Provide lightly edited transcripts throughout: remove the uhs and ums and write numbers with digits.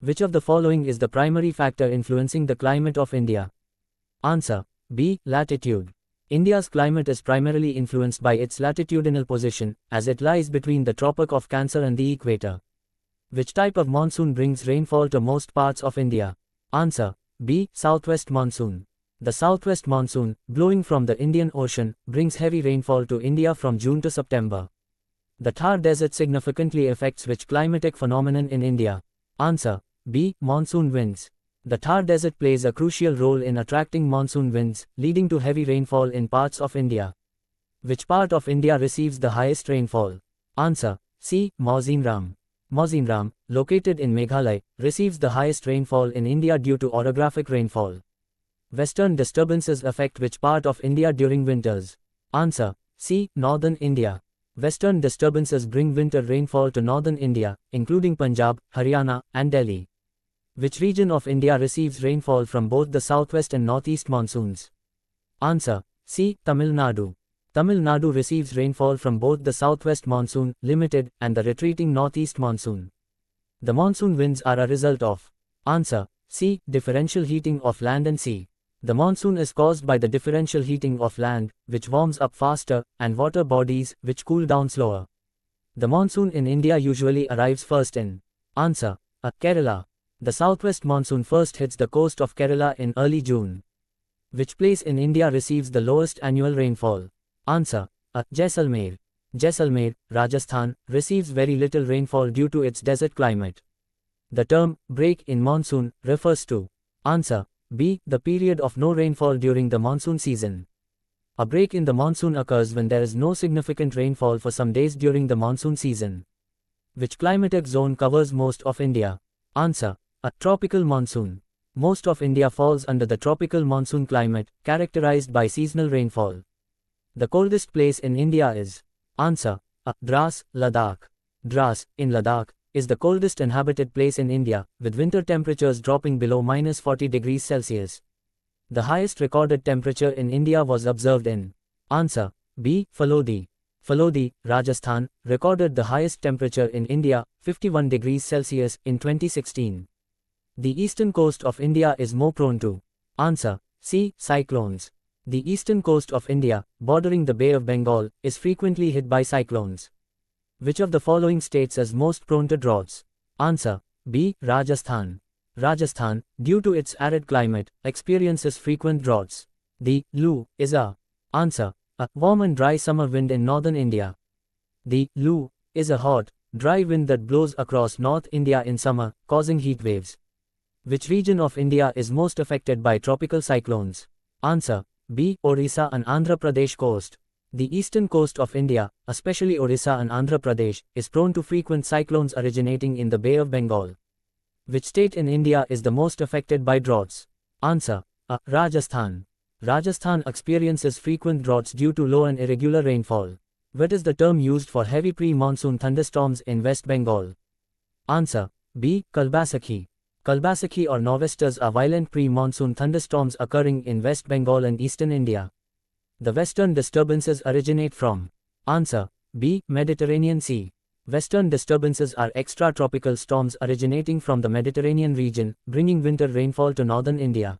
Which of the following is the primary factor influencing the climate of India? Answer: B. Latitude. India's climate is primarily influenced by its latitudinal position, as it lies between the Tropic of Cancer and the equator. Which type of monsoon brings rainfall to most parts of India? Answer: B. Southwest monsoon. The southwest monsoon, blowing from the Indian Ocean, brings heavy rainfall to India from June to September. The Thar Desert significantly affects which climatic phenomenon in India? Answer: B. Monsoon winds. The Thar Desert plays a crucial role in attracting monsoon winds, leading to heavy rainfall in parts of India. Which part of India receives the highest rainfall? Answer: C. Mawsynram. Mawsynram, located in Meghalaya, receives the highest rainfall in India due to orographic rainfall. Western disturbances affect which part of India during winters? Answer: C. Northern India. Western disturbances bring winter rainfall to northern India, including Punjab, Haryana, and Delhi. Which region of India receives rainfall from both the southwest and northeast monsoons? Answer: C. Tamil Nadu. Tamil Nadu receives rainfall from both the southwest monsoon, limited, and the retreating northeast monsoon. The monsoon winds are a result of. Answer: C. Differential heating of land and sea. The monsoon is caused by the differential heating of land, which warms up faster, and water bodies, which cool down slower. The monsoon in India usually arrives first in. Answer: A. Kerala. The southwest monsoon first hits the coast of Kerala in early June. Which place in India receives the lowest annual rainfall? Answer: A. Jaisalmer. Jaisalmer, Rajasthan, receives very little rainfall due to its desert climate. The term break in monsoon refers to. Answer: B. The period of no rainfall during the monsoon season. A break in the monsoon occurs when there is no significant rainfall for some days during the monsoon season. Which climatic zone covers most of India? Answer: A. Tropical monsoon. Most of India falls under the tropical monsoon climate, characterized by seasonal rainfall. The coldest place in India is. Answer: A. Dras, Ladakh. Dras, in Ladakh, is the coldest inhabited place in India, with winter temperatures dropping below -40 degrees Celsius. The highest recorded temperature in India was observed in. Answer: B. Phalodi. Phalodi, Rajasthan, recorded the highest temperature in India, 51 degrees Celsius, in 2016. The eastern coast of India is more prone to. Answer: C. Cyclones. The eastern coast of India, bordering the Bay of Bengal, is frequently hit by cyclones. Which of the following states is most prone to droughts? Answer: B. Rajasthan. Rajasthan, due to its arid climate, experiences frequent droughts. The Lu is a. Answer: A warm and dry summer wind in northern India. The Lu is a hot, dry wind that blows across North India in summer, causing heat waves. Which region of India is most affected by tropical cyclones? Answer: B. Orissa and Andhra Pradesh coast. The eastern coast of India, especially Orissa and Andhra Pradesh, is prone to frequent cyclones originating in the Bay of Bengal. Which state in India is the most affected by droughts? Answer: A. Rajasthan. Rajasthan experiences frequent droughts due to low and irregular rainfall. What is the term used for heavy pre-monsoon thunderstorms in West Bengal? Answer: B. Kalbasakhi. Kalbasakhi or nor'westers are violent pre-monsoon thunderstorms occurring in West Bengal and eastern India. The western disturbances originate from. Answer: B. Mediterranean Sea. Western disturbances are extratropical storms originating from the Mediterranean region, bringing winter rainfall to northern India.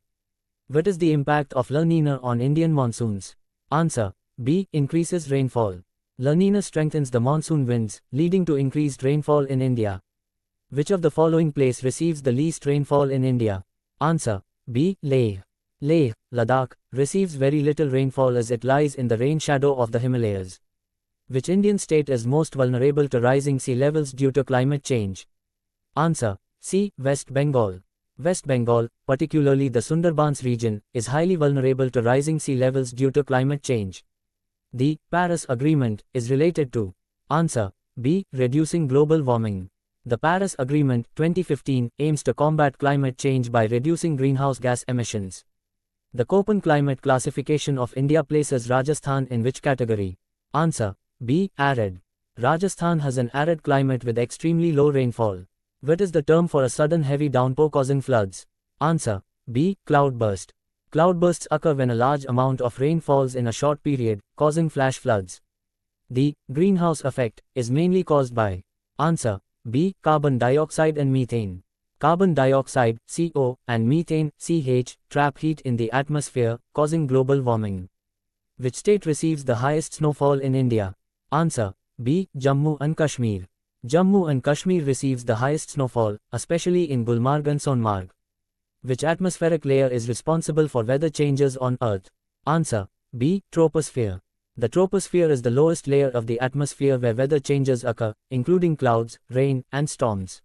What is the impact of La Nina on Indian monsoons? Answer: B. Increases rainfall. La Nina strengthens the monsoon winds, leading to increased rainfall in India. Which of the following place receives the least rainfall in India? Answer: B. Leh. Leh, Ladakh, receives very little rainfall as it lies in the rain shadow of the Himalayas. Which Indian state is most vulnerable to rising sea levels due to climate change? Answer: C. West Bengal. West Bengal, particularly the Sundarbans region, is highly vulnerable to rising sea levels due to climate change. The Paris Agreement is related to. Answer: B. Reducing global warming. The Paris Agreement, 2015, aims to combat climate change by reducing greenhouse gas emissions. The Köppen climate classification of India places Rajasthan in which category? Answer: B. Arid. Rajasthan has an arid climate with extremely low rainfall. What is the term for a sudden heavy downpour causing floods? Answer: B. Cloudburst. Cloudbursts occur when a large amount of rain falls in a short period, causing flash floods. The greenhouse effect is mainly caused by. Answer: B. Carbon dioxide and methane. Carbon dioxide, CO, and methane, CH, trap heat in the atmosphere, causing global warming. Which state receives the highest snowfall in India? Answer: B. Jammu and Kashmir. Jammu and Kashmir receives the highest snowfall, especially in Gulmarg and Sonmarg. Which atmospheric layer is responsible for weather changes on Earth? Answer: B. Troposphere. The troposphere is the lowest layer of the atmosphere where weather changes occur, including clouds, rain, and storms.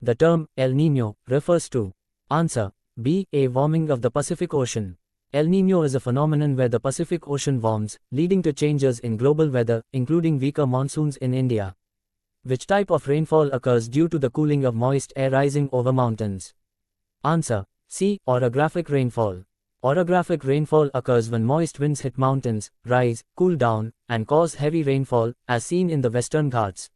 The term El Niño refers to. Answer: B. A warming of the Pacific Ocean. El Niño is a phenomenon where the Pacific Ocean warms, leading to changes in global weather, including weaker monsoons in India. Which type of rainfall occurs due to the cooling of moist air rising over mountains? Answer: C. Orographic rainfall. Orographic rainfall occurs when moist winds hit mountains, rise, cool down, and cause heavy rainfall, as seen in the Western Ghats.